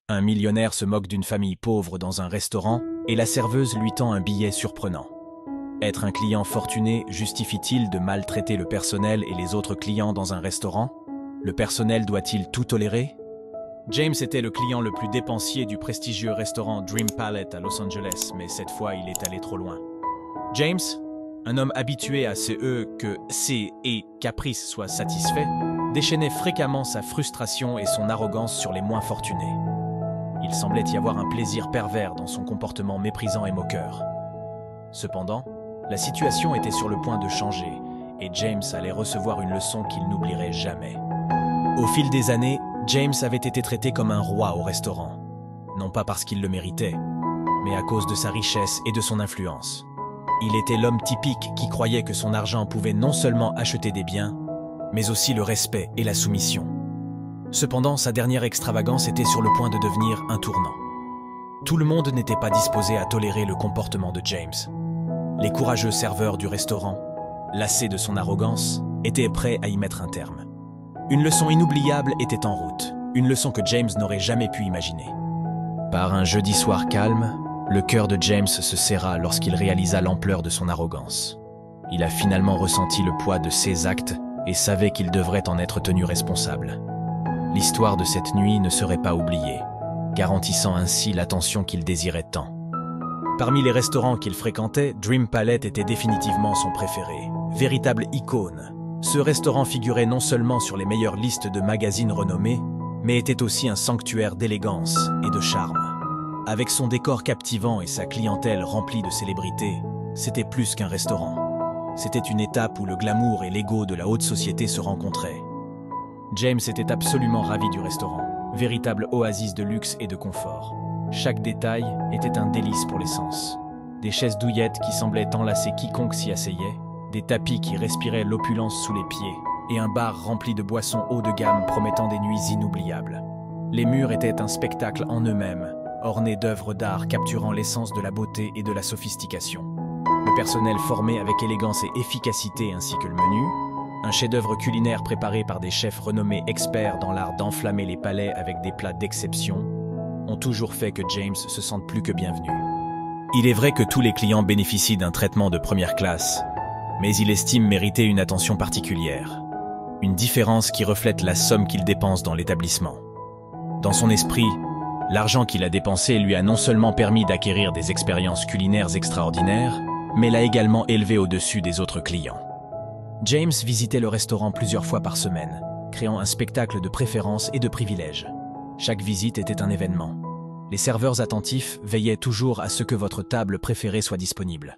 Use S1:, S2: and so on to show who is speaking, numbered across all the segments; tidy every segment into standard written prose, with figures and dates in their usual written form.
S1: Un millionnaire se moque d'une famille pauvre dans un restaurant et la serveuse lui tend un billet surprenant. Être un client fortuné justifie-t-il de maltraiter le personnel et les autres clients dans un restaurant? Le personnel doit-il tout tolérer? James était le client le plus dépensier du prestigieux restaurant Dream Palette à Los Angeles, mais cette fois il est allé trop loin. James, un homme habitué à ce que ses caprices soient satisfaits, déchaînait fréquemment sa frustration et son arrogance sur les moins fortunés. Il semblait y avoir un plaisir pervers dans son comportement méprisant et moqueur. Cependant, la situation était sur le point de changer et James allait recevoir une leçon qu'il n'oublierait jamais. Au fil des années, James avait été traité comme un roi au restaurant, non pas parce qu'il le méritait, mais à cause de sa richesse et de son influence. Il était l'homme typique qui croyait que son argent pouvait non seulement acheter des biens, mais aussi le respect et la soumission. Cependant, sa dernière extravagance était sur le point de devenir un tournant. Tout le monde n'était pas disposé à tolérer le comportement de James. Les courageux serveurs du restaurant, lassés de son arrogance, étaient prêts à y mettre un terme. Une leçon inoubliable était en route, une leçon que James n'aurait jamais pu imaginer. Par un jeudi soir calme, le cœur de James se serra lorsqu'il réalisa l'ampleur de son arrogance. Il a finalement ressenti le poids de ses actes et savait qu'il devrait en être tenu responsable. L'histoire de cette nuit ne serait pas oubliée, garantissant ainsi l'attention qu'il désirait tant. Parmi les restaurants qu'il fréquentait, Dream Palette était définitivement son préféré, véritable icône. Ce restaurant figurait non seulement sur les meilleures listes de magazines renommés, mais était aussi un sanctuaire d'élégance et de charme. Avec son décor captivant et sa clientèle remplie de célébrités, c'était plus qu'un restaurant. C'était une étape où le glamour et l'ego de la haute société se rencontraient. James était absolument ravi du restaurant, véritable oasis de luxe et de confort. Chaque détail était un délice pour les sens. Des chaises douillettes qui semblaient enlacer quiconque s'y asseyait, des tapis qui respiraient l'opulence sous les pieds, et un bar rempli de boissons haut de gamme promettant des nuits inoubliables. Les murs étaient un spectacle en eux-mêmes, ornés d'œuvres d'art capturant l'essence de la beauté et de la sophistication. Le personnel formé avec élégance et efficacité ainsi que le menu, un chef-d'œuvre culinaire préparé par des chefs renommés experts dans l'art d'enflammer les palais avec des plats d'exception, ont toujours fait que James se sente plus que bienvenu. Il est vrai que tous les clients bénéficient d'un traitement de première classe, mais il estime mériter une attention particulière, une différence qui reflète la somme qu'il dépense dans l'établissement. Dans son esprit, l'argent qu'il a dépensé lui a non seulement permis d'acquérir des expériences culinaires extraordinaires, mais l'a également élevé au-dessus des autres clients. James visitait le restaurant plusieurs fois par semaine, créant un spectacle de préférences et de privilèges. Chaque visite était un événement. Les serveurs attentifs veillaient toujours à ce que votre table préférée soit disponible.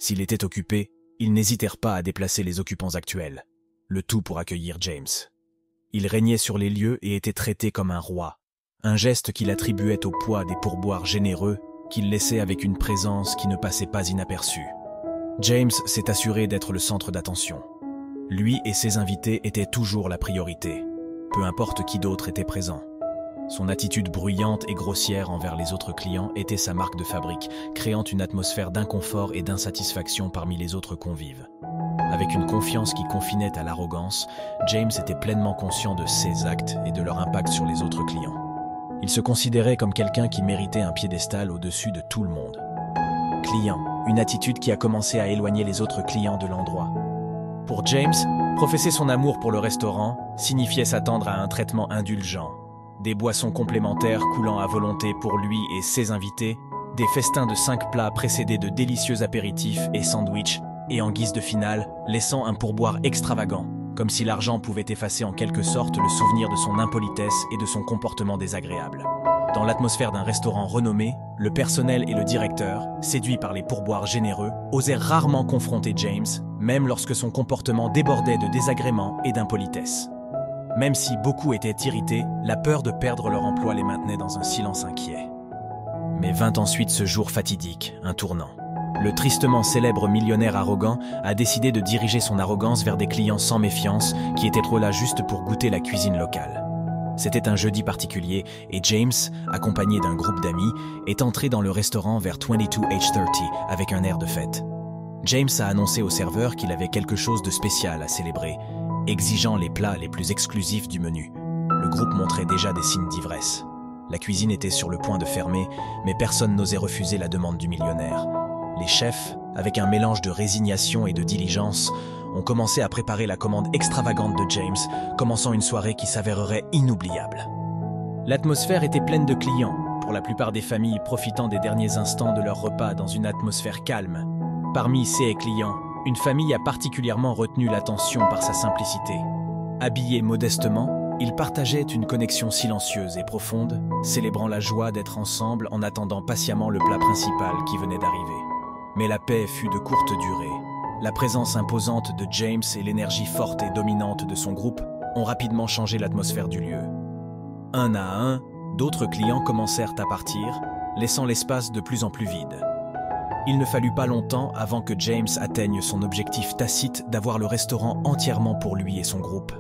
S1: S'il était occupé, ils n'hésitèrent pas à déplacer les occupants actuels, le tout pour accueillir James. Il régnait sur les lieux et était traité comme un roi, un geste qu'il attribuait au poids des pourboires généreux qu'il laissait avec une présence qui ne passait pas inaperçue. James s'est assuré d'être le centre d'attention. Lui et ses invités étaient toujours la priorité, peu importe qui d'autre était présent. Son attitude bruyante et grossière envers les autres clients était sa marque de fabrique, créant une atmosphère d'inconfort et d'insatisfaction parmi les autres convives. Avec une confiance qui confinait à l'arrogance, James était pleinement conscient de ses actes et de leur impact sur les autres clients. Il se considérait comme quelqu'un qui méritait un piédestal au-dessus de tout le monde. Client, une attitude qui a commencé à éloigner les autres clients de l'endroit. Pour James, professer son amour pour le restaurant signifiait s'attendre à un traitement indulgent. Des boissons complémentaires coulant à volonté pour lui et ses invités, des festins de 5 plats précédés de délicieux apéritifs et sandwichs, et en guise de finale, laissant un pourboire extravagant, comme si l'argent pouvait effacer en quelque sorte le souvenir de son impolitesse et de son comportement désagréable. Dans l'atmosphère d'un restaurant renommé, le personnel et le directeur, séduits par les pourboires généreux, osèrent rarement confronter James, même lorsque son comportement débordait de désagréments et d'impolitesse. Même si beaucoup étaient irrités, la peur de perdre leur emploi les maintenait dans un silence inquiet. Mais vint ensuite ce jour fatidique, un tournant. Le tristement célèbre millionnaire arrogant a décidé de diriger son arrogance vers des clients sans méfiance qui étaient trop là juste pour goûter la cuisine locale. C'était un jeudi particulier et James, accompagné d'un groupe d'amis, est entré dans le restaurant vers 22H30 avec un air de fête. James a annoncé au serveur qu'il avait quelque chose de spécial à célébrer, exigeant les plats les plus exclusifs du menu. Le groupe montrait déjà des signes d'ivresse. La cuisine était sur le point de fermer, mais personne n'osait refuser la demande du millionnaire. Les chefs, avec un mélange de résignation et de diligence, ont commencé à préparer la commande extravagante de James, commençant une soirée qui s'avérerait inoubliable. L'atmosphère était pleine de clients, pour la plupart des familles profitant des derniers instants de leur repas dans une atmosphère calme. Parmi ces clients, une famille a particulièrement retenu l'attention par sa simplicité. Habillés modestement, ils partageaient une connexion silencieuse et profonde, célébrant la joie d'être ensemble en attendant patiemment le plat principal qui venait d'arriver. Mais la paix fut de courte durée. La présence imposante de James et l'énergie forte et dominante de son groupe ont rapidement changé l'atmosphère du lieu. Un à un, d'autres clients commencèrent à partir, laissant l'espace de plus en plus vide. Il ne fallut pas longtemps avant que James atteigne son objectif tacite d'avoir le restaurant entièrement pour lui et son groupe,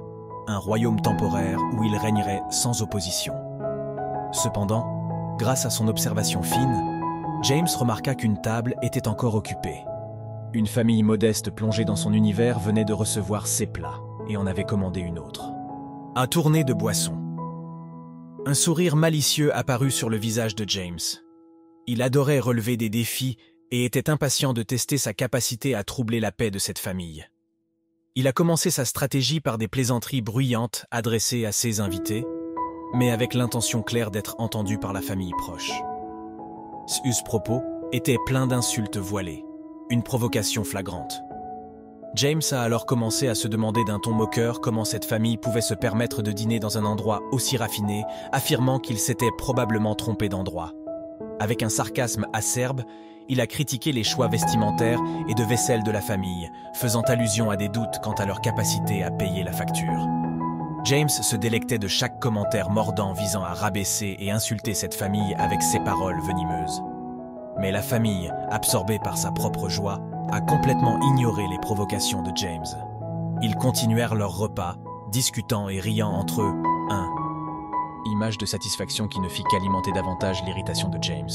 S1: un royaume temporaire où il régnerait sans opposition. Cependant, grâce à son observation fine, James remarqua qu'une table était encore occupée. Une famille modeste plongée dans son univers venait de recevoir ses plats et en avait commandé une autre. Un tourné de boissons. Un sourire malicieux apparut sur le visage de James. Il adorait relever des défis et était impatient de tester sa capacité à troubler la paix de cette famille. Il a commencé sa stratégie par des plaisanteries bruyantes adressées à ses invités, mais avec l'intention claire d'être entendu par la famille proche. Ce propos était plein d'insultes voilées, une provocation flagrante. James a alors commencé à se demander d'un ton moqueur comment cette famille pouvait se permettre de dîner dans un endroit aussi raffiné, affirmant qu'il s'était probablement trompé d'endroit. Avec un sarcasme acerbe, il a critiqué les choix vestimentaires et de vaisselle de la famille, faisant allusion à des doutes quant à leur capacité à payer la facture. James se délectait de chaque commentaire mordant visant à rabaisser et insulter cette famille avec ses paroles venimeuses. Mais la famille, absorbée par sa propre joie, a complètement ignoré les provocations de James. Ils continuèrent leur repas, discutant et riant entre eux, image de satisfaction qui ne fit qu'alimenter davantage l'irritation de James.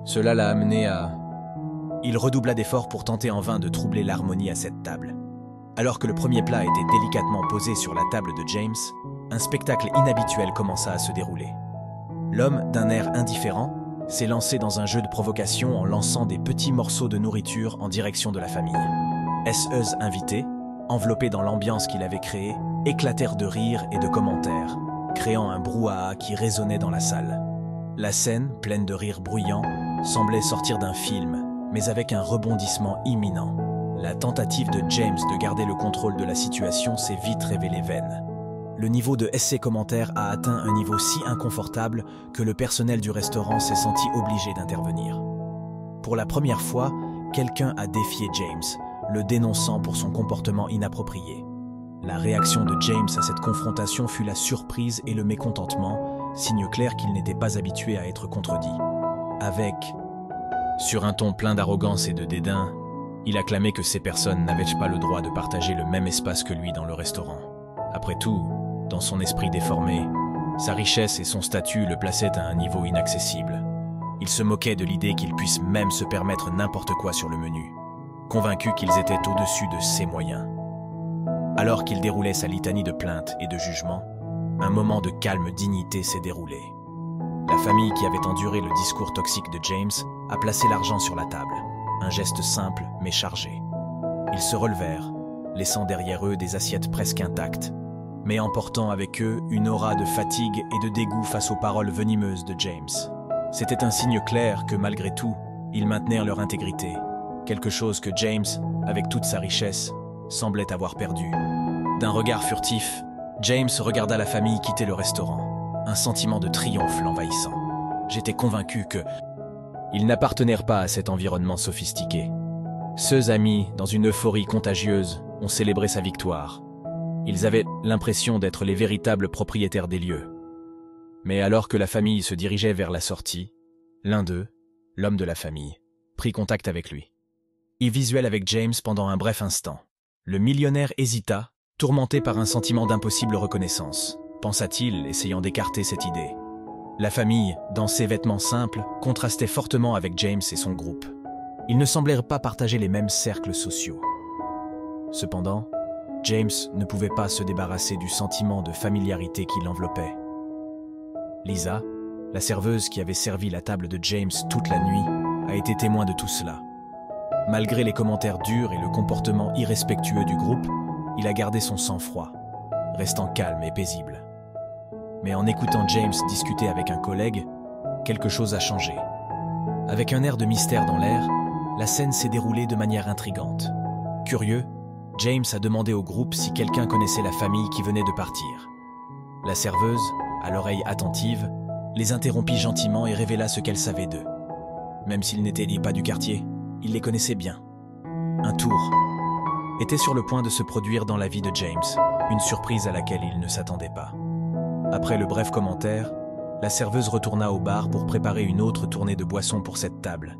S1: Cela l'a amené à... Il redoubla d'efforts pour tenter en vain de troubler l'harmonie à cette table. Alors que le premier plat était délicatement posé sur la table de James, un spectacle inhabituel commença à se dérouler. L'homme, d'un air indifférent, s'est lancé dans un jeu de provocation en lançant des petits morceaux de nourriture en direction de la famille. SE's invités, enveloppés dans l'ambiance qu'il avait créée, éclatèrent de rires et de commentaires, créant un brouhaha qui résonnait dans la salle. La scène, pleine de rires bruyants, semblait sortir d'un film, mais avec un rebondissement imminent. La tentative de James de garder le contrôle de la situation s'est vite révélée vaine. Le niveau de SC commentaires a atteint un niveau si inconfortable que le personnel du restaurant s'est senti obligé d'intervenir. Pour la première fois, quelqu'un a défié James, le dénonçant pour son comportement inapproprié. La réaction de James à cette confrontation fut la surprise et le mécontentement, signe clair qu'il n'était pas habitué à être contredit. Sur un ton plein d'arrogance et de dédain, il a clamé que ces personnes n'avaient pas le droit de partager le même espace que lui dans le restaurant. Après tout, dans son esprit déformé, sa richesse et son statut le plaçaient à un niveau inaccessible. Il se moquait de l'idée qu'il puisse même se permettre n'importe quoi sur le menu, convaincu qu'ils étaient au-dessus de ses moyens. Alors qu'il déroulait sa litanie de plaintes et de jugements, un moment de calme dignité s'est déroulé. La famille qui avait enduré le discours toxique de James a placé l'argent sur la table, un geste simple mais chargé. Ils se relevèrent, laissant derrière eux des assiettes presque intactes, mais emportant avec eux une aura de fatigue et de dégoût face aux paroles venimeuses de James. C'était un signe clair que malgré tout, ils maintenèrent leur intégrité, quelque chose que James, avec toute sa richesse, semblait avoir perdu. D'un regard furtif, James regarda la famille quitter le restaurant, un sentiment de triomphe l'envahissant. J'étais convaincu que... Ils n'appartenèrent pas à cet environnement sophistiqué. Ceux amis, dans une euphorie contagieuse, ont célébré sa victoire. Ils avaient l'impression d'être les véritables propriétaires des lieux. Mais alors que la famille se dirigeait vers la sortie, l'un d'eux, l'homme de la famille, prit contact avec lui. Il visuel avec James pendant un bref instant. Le millionnaire hésita, tourmenté par un sentiment d'impossible reconnaissance, pensa-t-il, essayant d'écarter cette idée. La famille, dans ses vêtements simples, contrastait fortement avec James et son groupe. Ils ne semblèrent pas partager les mêmes cercles sociaux. Cependant, James ne pouvait pas se débarrasser du sentiment de familiarité qui l'enveloppait. Lisa, La serveuse qui avait servi la table de James toute la nuit a été témoin de tout cela. Malgré les commentaires durs et le comportement irrespectueux du groupe, il a gardé son sang-froid, restant calme et paisible. Mais en écoutant James discuter avec un collègue, quelque chose a changé. Avec un air de mystère dans l'air, la scène s'est déroulée de manière intrigante. Curieux, James a demandé au groupe si quelqu'un connaissait la famille qui venait de partir. La serveuse, à l'oreille attentive, les interrompit gentiment et révéla ce qu'elle savait d'eux. Même s'ils n'étaient pas du quartier, il les connaissait bien. Un tour était sur le point de se produire dans la vie de James, une surprise à laquelle il ne s'attendait pas. Après le bref commentaire, la serveuse retourna au bar pour préparer une autre tournée de boissons pour cette table,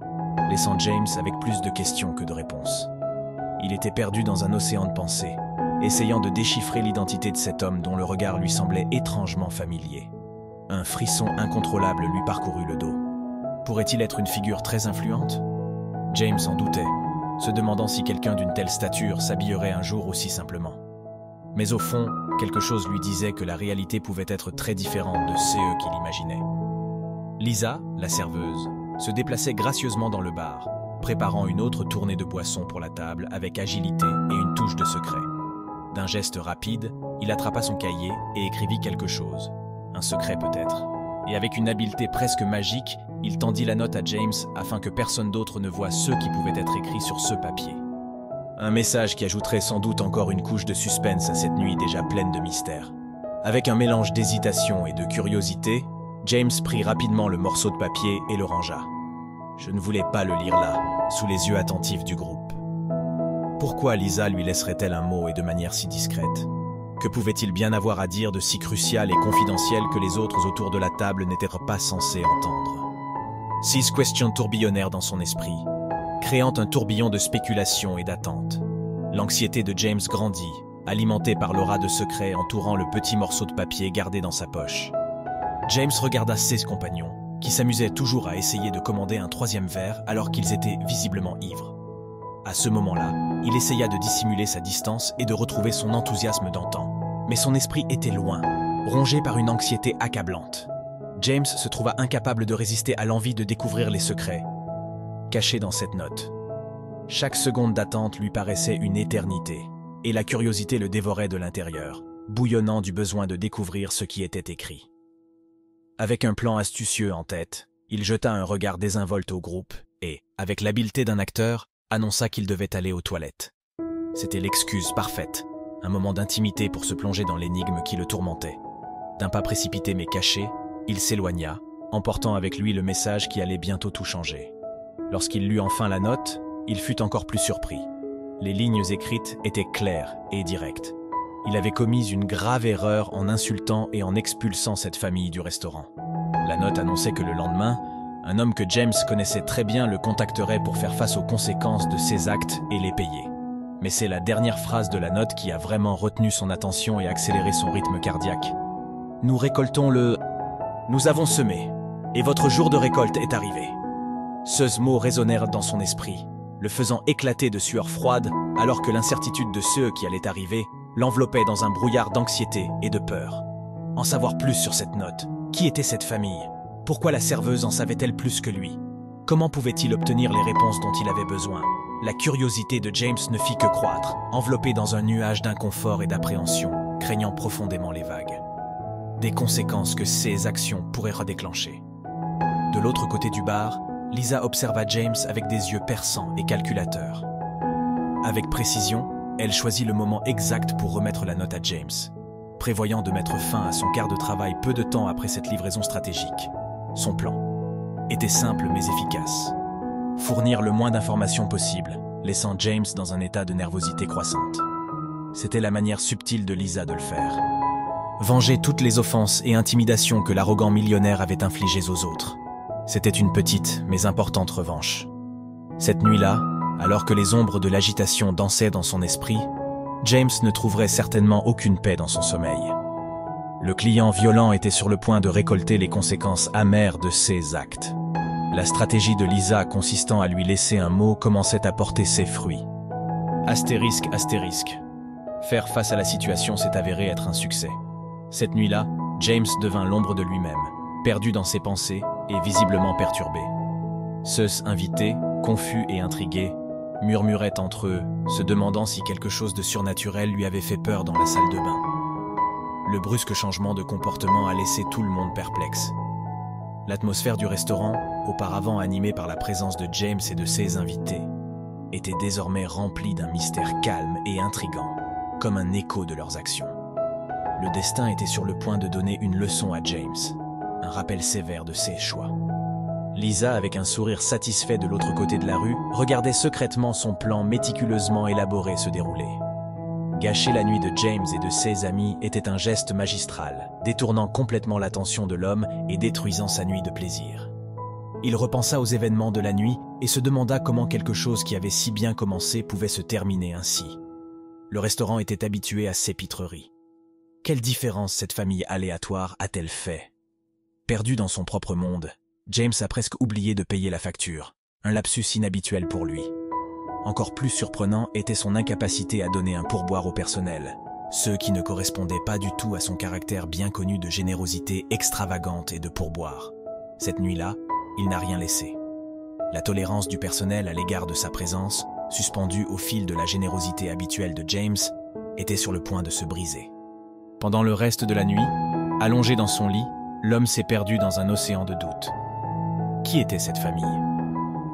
S1: laissant James avec plus de questions que de réponses. Il était perdu dans un océan de pensées, essayant de déchiffrer l'identité de cet homme dont le regard lui semblait étrangement familier. Un frisson incontrôlable lui parcourut le dos. Pourrait-il être une figure très influente ? James en doutait, se demandant si quelqu'un d'une telle stature s'habillerait un jour aussi simplement. Mais au fond, quelque chose lui disait que la réalité pouvait être très différente de ceux qu'il imaginait. Lisa, la serveuse, se déplaçait gracieusement dans le bar, préparant une autre tournée de boissons pour la table avec agilité et une touche de secret. D'un geste rapide, il attrapa son cahier et écrivit quelque chose. Un secret peut-être. Et avec une habileté presque magique, il tendit la note à James afin que personne d'autre ne voie ce qui pouvait être écrit sur ce papier. Un message qui ajouterait sans doute encore une couche de suspense à cette nuit déjà pleine de mystère. Avec un mélange d'hésitation et de curiosité, James prit rapidement le morceau de papier et le rangea. Je ne voulais pas le lire là, sous les yeux attentifs du groupe. Pourquoi Lisa lui laisserait-elle un mot et de manière si discrète ? Que pouvait-il bien avoir à dire de si crucial et confidentiel que les autres autour de la table n'étaient pas censés entendre ? 6 questions tourbillonnèrent dans son esprit, créant un tourbillon de spéculation et d'attente. L'anxiété de James grandit, alimentée par l'aura de secret entourant le petit morceau de papier gardé dans sa poche. James regarda ses compagnons, qui s'amusaient toujours à essayer de commander un 3e verre alors qu'ils étaient visiblement ivres. À ce moment-là, il essaya de dissimuler sa distance et de retrouver son enthousiasme d'antan. Mais son esprit était loin, rongé par une anxiété accablante. James se trouva incapable de résister à l'envie de découvrir les secrets cachés dans cette note. Chaque seconde d'attente lui paraissait une éternité, et la curiosité le dévorait de l'intérieur, bouillonnant du besoin de découvrir ce qui était écrit. Avec un plan astucieux en tête, il jeta un regard désinvolte au groupe et, avec l'habileté d'un acteur, annonça qu'il devait aller aux toilettes. C'était l'excuse parfaite, un moment d'intimité pour se plonger dans l'énigme qui le tourmentait. D'un pas précipité mais caché, il s'éloigna, emportant avec lui le message qui allait bientôt tout changer. Lorsqu'il lut enfin la note, il fut encore plus surpris. Les lignes écrites étaient claires et directes. Il avait commis une grave erreur en insultant et en expulsant cette famille du restaurant. La note annonçait que le lendemain, un homme que James connaissait très bien le contacterait pour faire face aux conséquences de ses actes et les payer. Mais c'est la dernière phrase de la note qui a vraiment retenu son attention et accéléré son rythme cardiaque. « Nous récoltons le... Nous avons semé, et votre jour de récolte est arrivé. » Ce mots résonnèrent dans son esprit, le faisant éclater de sueur froide alors que l'incertitude de ceux qui allaient arriver l'enveloppait dans un brouillard d'anxiété et de peur. En savoir plus sur cette note, qui était cette famille ? Pourquoi la serveuse en savait-elle plus que lui ? Comment pouvait-il obtenir les réponses dont il avait besoin ? La curiosité de James ne fit que croître, enveloppé dans un nuage d'inconfort et d'appréhension, craignant profondément les vagues. Des conséquences que ses actions pourraient redéclencher. De l'autre côté du bar, Lisa observa James avec des yeux perçants et calculateurs. Avec précision, elle choisit le moment exact pour remettre la note à James, prévoyant de mettre fin à son quart de travail peu de temps après cette livraison stratégique. Son plan était simple mais efficace. Fournir le moins d'informations possible, laissant James dans un état de nervosité croissante. C'était la manière subtile de Lisa de le faire. Venger toutes les offenses et intimidations que l'arrogant millionnaire avait infligées aux autres. C'était une petite mais importante revanche. Cette nuit-là, alors que les ombres de l'agitation dansaient dans son esprit, James ne trouverait certainement aucune paix dans son sommeil. Le client violent était sur le point de récolter les conséquences amères de ses actes. La stratégie de Lisa consistant à lui laisser un mot commençait à porter ses fruits. Astérisque, astérisque. Faire face à la situation s'est avéré être un succès. Cette nuit-là, James devint l'ombre de lui-même, perdu dans ses pensées et visiblement perturbé. Ceux invités, confus et intrigués, murmuraient entre eux, se demandant si quelque chose de surnaturel lui avait fait peur dans la salle de bain. Le brusque changement de comportement a laissé tout le monde perplexe. L'atmosphère du restaurant, auparavant animée par la présence de James et de ses invités, était désormais remplie d'un mystère calme et intrigant, comme un écho de leurs actions. Le destin était sur le point de donner une leçon à James, un rappel sévère de ses choix. Lisa, avec un sourire satisfait de l'autre côté de la rue, regardait secrètement son plan méticuleusement élaboré se dérouler. Gâcher la nuit de James et de ses amis était un geste magistral, détournant complètement l'attention de l'homme et détruisant sa nuit de plaisir. Il repensa aux événements de la nuit et se demanda comment quelque chose qui avait si bien commencé pouvait se terminer ainsi. Le restaurant était habitué à ces pitreries. Quelle différence cette famille aléatoire a-t-elle fait? Perdu dans son propre monde, James a presque oublié de payer la facture, un lapsus inhabituel pour lui. Encore plus surprenant était son incapacité à donner un pourboire au personnel, ceux qui ne correspondaient pas du tout à son caractère bien connu de générosité extravagante et de pourboire. Cette nuit-là, il n'a rien laissé. La tolérance du personnel à l'égard de sa présence, suspendue au fil de la générosité habituelle de James, était sur le point de se briser. Pendant le reste de la nuit, allongé dans son lit, l'homme s'est perdu dans un océan de doutes. Qui était cette famille?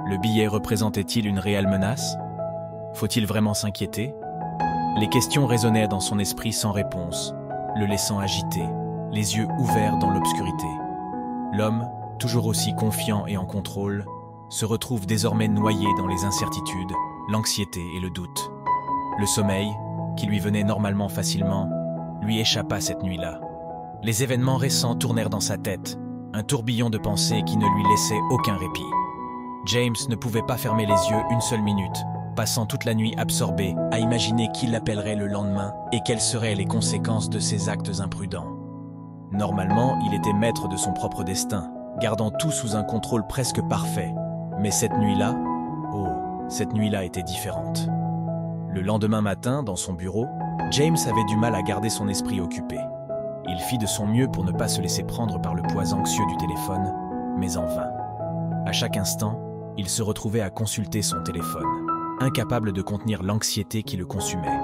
S1: Le billet représentait-il une réelle menace? Faut-il vraiment s'inquiéter? Les questions résonnaient dans son esprit sans réponse, le laissant agité, les yeux ouverts dans l'obscurité. L'homme, toujours aussi confiant et en contrôle, se retrouve désormais noyé dans les incertitudes, l'anxiété et le doute. Le sommeil, qui lui venait normalement facilement, lui échappa cette nuit-là. Les événements récents tournèrent dans sa tête, un tourbillon de pensées qui ne lui laissait aucun répit. James ne pouvait pas fermer les yeux une seule minute, passant toute la nuit absorbé à imaginer qui l'appellerait le lendemain et quelles seraient les conséquences de ses actes imprudents. Normalement, il était maître de son propre destin, gardant tout sous un contrôle presque parfait. Mais cette nuit-là, cette nuit-là était différente. Le lendemain matin, dans son bureau, James avait du mal à garder son esprit occupé. Il fit de son mieux pour ne pas se laisser prendre par le poids anxieux du téléphone, mais en vain. À chaque instant, il se retrouvait à consulter son téléphone, incapable de contenir l'anxiété qui le consumait.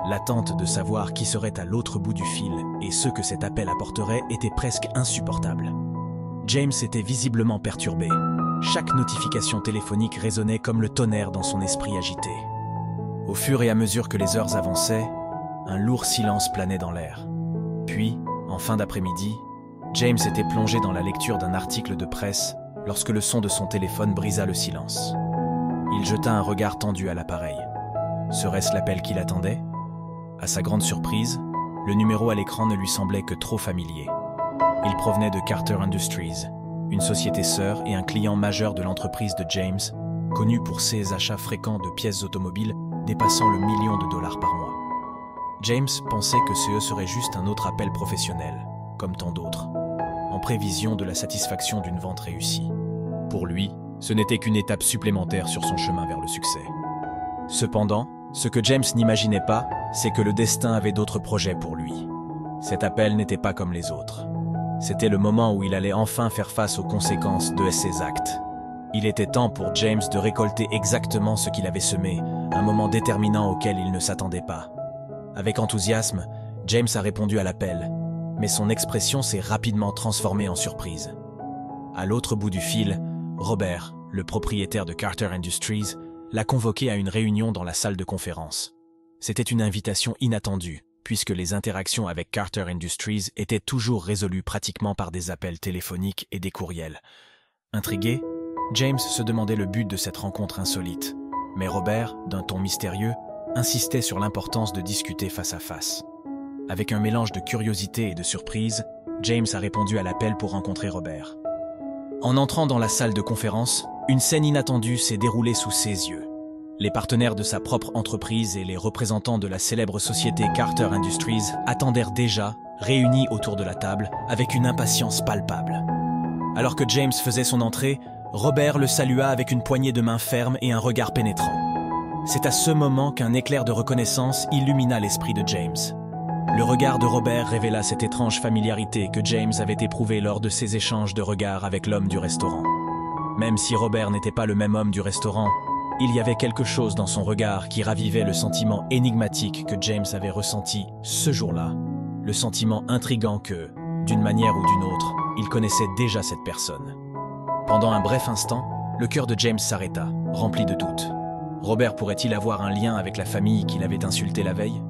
S1: L'attente de savoir qui serait à l'autre bout du fil et ce que cet appel apporterait était presque insupportable. James était visiblement perturbé. Chaque notification téléphonique résonnait comme le tonnerre dans son esprit agité. Au fur et à mesure que les heures avançaient, un lourd silence planait dans l'air. Puis, en fin d'après-midi, James était plongé dans la lecture d'un article de presse lorsque le son de son téléphone brisa le silence. Il jeta un regard tendu à l'appareil. Serait-ce l'appel qu'il attendait? À sa grande surprise, le numéro à l'écran ne lui semblait que trop familier. Il provenait de Carter Industries, une société sœur et un client majeur de l'entreprise de James, connu pour ses achats fréquents de pièces automobiles dépassant le $1 million par mois. James pensait que ce serait juste un autre appel professionnel, comme tant d'autres, en prévision de la satisfaction d'une vente réussie. Pour lui, ce n'était qu'une étape supplémentaire sur son chemin vers le succès. Cependant, ce que James n'imaginait pas, c'est que le destin avait d'autres projets pour lui. Cet appel n'était pas comme les autres. C'était le moment où il allait enfin faire face aux conséquences de ses actes. Il était temps pour James de récolter exactement ce qu'il avait semé, un moment déterminant auquel il ne s'attendait pas. Avec enthousiasme, James a répondu à l'appel, mais son expression s'est rapidement transformée en surprise. À l'autre bout du fil, Robert, le propriétaire de Carter Industries, l'a convoqué à une réunion dans la salle de conférence. C'était une invitation inattendue, puisque les interactions avec Carter Industries étaient toujours résolues pratiquement par des appels téléphoniques et des courriels. Intrigué, James se demandait le but de cette rencontre insolite, mais Robert, d'un ton mystérieux, insistait sur l'importance de discuter face à face. Avec un mélange de curiosité et de surprise, James a répondu à l'appel pour rencontrer Robert. En entrant dans la salle de conférence, une scène inattendue s'est déroulée sous ses yeux. Les partenaires de sa propre entreprise et les représentants de la célèbre société Carter Industries attendèrent déjà, réunis autour de la table, avec une impatience palpable. Alors que James faisait son entrée, Robert le salua avec une poignée de main ferme et un regard pénétrant. C'est à ce moment qu'un éclair de reconnaissance illumina l'esprit de James. Le regard de Robert révéla cette étrange familiarité que James avait éprouvée lors de ses échanges de regards avec l'homme du restaurant. Même si Robert n'était pas le même homme du restaurant, il y avait quelque chose dans son regard qui ravivait le sentiment énigmatique que James avait ressenti ce jour-là, le sentiment intrigant que, d'une manière ou d'une autre, il connaissait déjà cette personne. Pendant un bref instant, le cœur de James s'arrêta, rempli de doutes. Robert pourrait-il avoir un lien avec la famille qu'il avait insultée la veille?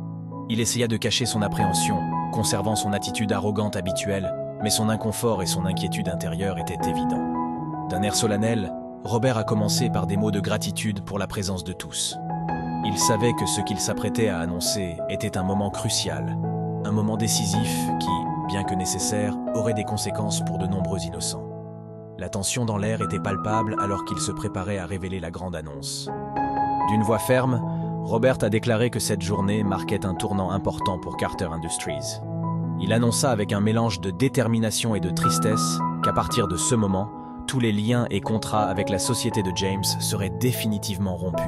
S1: Il essaya de cacher son appréhension, conservant son attitude arrogante habituelle, mais son inconfort et son inquiétude intérieure étaient évidents. D'un air solennel, Robert a commencé par des mots de gratitude pour la présence de tous. Il savait que ce qu'il s'apprêtait à annoncer était un moment crucial, un moment décisif qui, bien que nécessaire, aurait des conséquences pour de nombreux innocents. La tension dans l'air était palpable alors qu'il se préparait à révéler la grande annonce. D'une voix ferme, Robert a déclaré que cette journée marquait un tournant important pour Carter Industries. Il annonça avec un mélange de détermination et de tristesse qu'à partir de ce moment, tous les liens et contrats avec la société de James seraient définitivement rompus.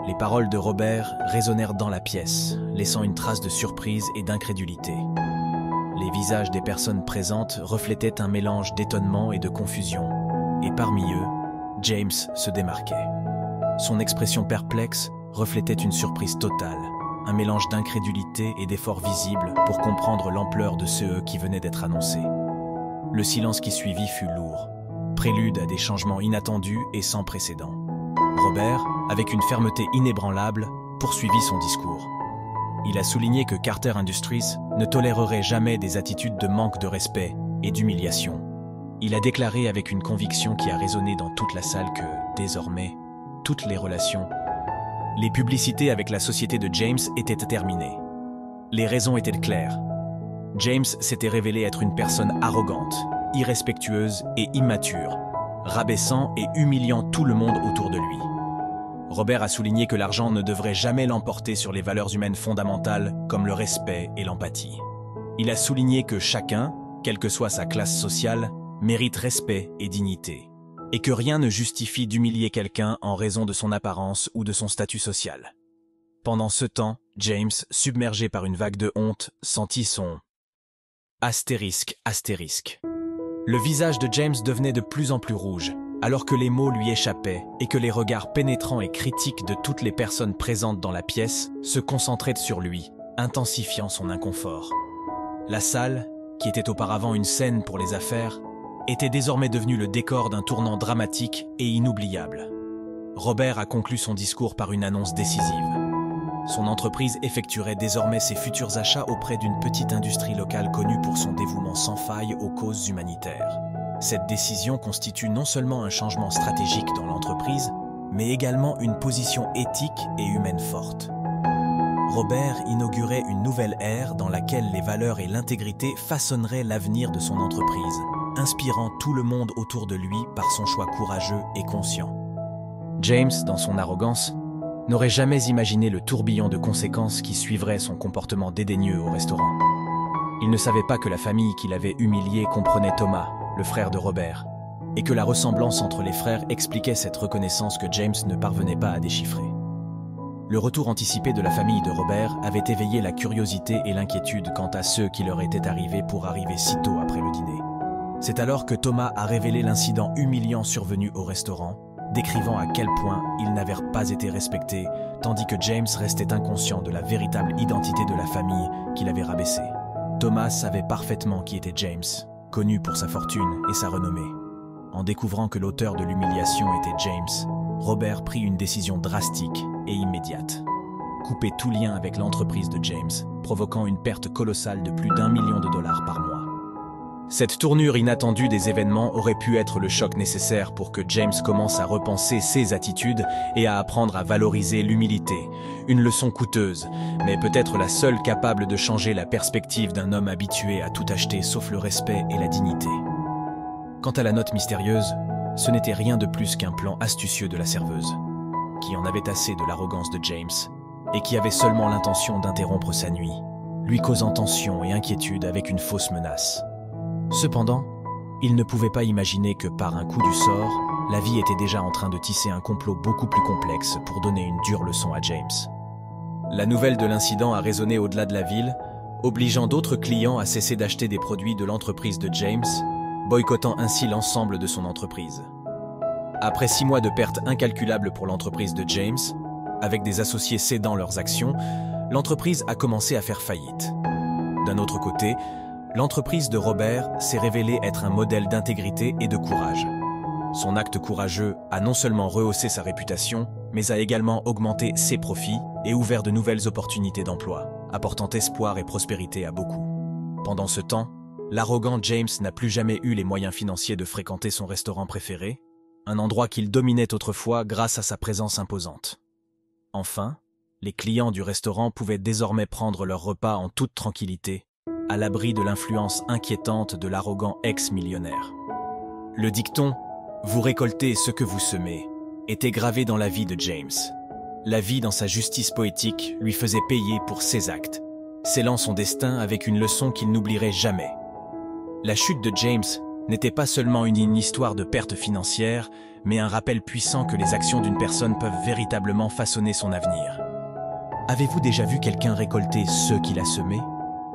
S1: Les paroles de Robert résonnèrent dans la pièce, laissant une trace de surprise et d'incrédulité. Les visages des personnes présentes reflétaient un mélange d'étonnement et de confusion, et parmi eux, James se démarquait. Son expression perplexe reflétait une surprise totale, un mélange d'incrédulité et d'effort visible pour comprendre l'ampleur de ce qui venait d'être annoncé. Le silence qui suivit fut lourd, prélude à des changements inattendus et sans précédent. Robert, avec une fermeté inébranlable, poursuivit son discours. Il a souligné que Carter Industries ne tolérerait jamais des attitudes de manque de respect et d'humiliation. Il a déclaré avec une conviction qui a résonné dans toute la salle que, désormais, toutes les relations, les publicités avec la société de James étaient terminées. Les raisons étaient claires. James s'était révélé être une personne arrogante, irrespectueuse et immature, rabaissant et humiliant tout le monde autour de lui. Robert a souligné que l'argent ne devrait jamais l'emporter sur les valeurs humaines fondamentales comme le respect et l'empathie. Il a souligné que chacun, quelle que soit sa classe sociale, mérite respect et dignité, et que rien ne justifie d'humilier quelqu'un en raison de son apparence ou de son statut social. Pendant ce temps, James, submergé par une vague de honte, sentit son astérisque. Le visage de James devenait de plus en plus rouge, alors que les mots lui échappaient et que les regards pénétrants et critiques de toutes les personnes présentes dans la pièce se concentraient sur lui, intensifiant son inconfort. La salle, qui était auparavant une scène pour les affaires, était désormais devenue le décor d'un tournant dramatique et inoubliable. Robert a conclu son discours par une annonce décisive. Son entreprise effectuerait désormais ses futurs achats auprès d'une petite industrie locale connue pour son dévouement sans faille aux causes humanitaires. Cette décision constitue non seulement un changement stratégique dans l'entreprise, mais également une position éthique et humaine forte. Robert inaugurait une nouvelle ère dans laquelle les valeurs et l'intégrité façonneraient l'avenir de son entreprise, inspirant tout le monde autour de lui par son choix courageux et conscient. James, dans son arrogance, n'aurait jamais imaginé le tourbillon de conséquences qui suivrait son comportement dédaigneux au restaurant. Il ne savait pas que la famille qui l'avait humilié comprenait Thomas, le frère de Robert, et que la ressemblance entre les frères expliquait cette reconnaissance que James ne parvenait pas à déchiffrer. Le retour anticipé de la famille de Robert avait éveillé la curiosité et l'inquiétude quant à ceux qui leur étaient arrivés pour arriver si tôt après le dîner. C'est alors que Thomas a révélé l'incident humiliant survenu au restaurant, décrivant à quel point ils n'avaient pas été respectés, tandis que James restait inconscient de la véritable identité de la famille qu'il avait rabaissée. Thomas savait parfaitement qui était James, connu pour sa fortune et sa renommée. En découvrant que l'auteur de l'humiliation était James, Robert prit une décision drastique et immédiate. Couper tout lien avec l'entreprise de James, provoquant une perte colossale de plus d'1 million de dollars par mois. Cette tournure inattendue des événements aurait pu être le choc nécessaire pour que James commence à repenser ses attitudes et à apprendre à valoriser l'humilité, une leçon coûteuse, mais peut-être la seule capable de changer la perspective d'un homme habitué à tout acheter sauf le respect et la dignité. Quant à la note mystérieuse, ce n'était rien de plus qu'un plan astucieux de la serveuse, qui en avait assez de l'arrogance de James et qui avait seulement l'intention d'interrompre sa nuit, lui causant tension et inquiétude avec une fausse menace. Cependant, il ne pouvait pas imaginer que par un coup du sort, la vie était déjà en train de tisser un complot beaucoup plus complexe pour donner une dure leçon à James. La nouvelle de l'incident a résonné au-delà de la ville, obligeant d'autres clients à cesser d'acheter des produits de l'entreprise de James, boycottant ainsi l'ensemble de son entreprise. Après 6 mois de pertes incalculables pour l'entreprise de James, avec des associés cédant leurs actions, l'entreprise a commencé à faire faillite. D'un autre côté, l'entreprise de Robert s'est révélée être un modèle d'intégrité et de courage. Son acte courageux a non seulement rehaussé sa réputation, mais a également augmenté ses profits et ouvert de nouvelles opportunités d'emploi, apportant espoir et prospérité à beaucoup. Pendant ce temps, l'arrogant James n'a plus jamais eu les moyens financiers de fréquenter son restaurant préféré, un endroit qu'il dominait autrefois grâce à sa présence imposante. Enfin, les clients du restaurant pouvaient désormais prendre leur repas en toute tranquillité, à l'abri de l'influence inquiétante de l'arrogant ex-millionnaire. Le dicton « Vous récoltez ce que vous semez » était gravé dans la vie de James. La vie dans sa justice poétique lui faisait payer pour ses actes, scellant son destin avec une leçon qu'il n'oublierait jamais. La chute de James n'était pas seulement une histoire de perte financière, mais un rappel puissant que les actions d'une personne peuvent véritablement façonner son avenir. Avez-vous déjà vu quelqu'un récolter ce qu'il a semé?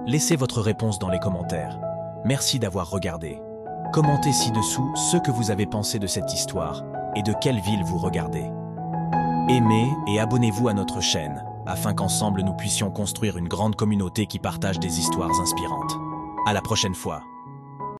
S1: Laissez votre réponse dans les commentaires. Merci d'avoir regardé. Commentez ci-dessous ce que vous avez pensé de cette histoire et de quelle ville vous regardez. Aimez et abonnez-vous à notre chaîne, afin qu'ensemble nous puissions construire une grande communauté qui partage des histoires inspirantes. À la prochaine fois.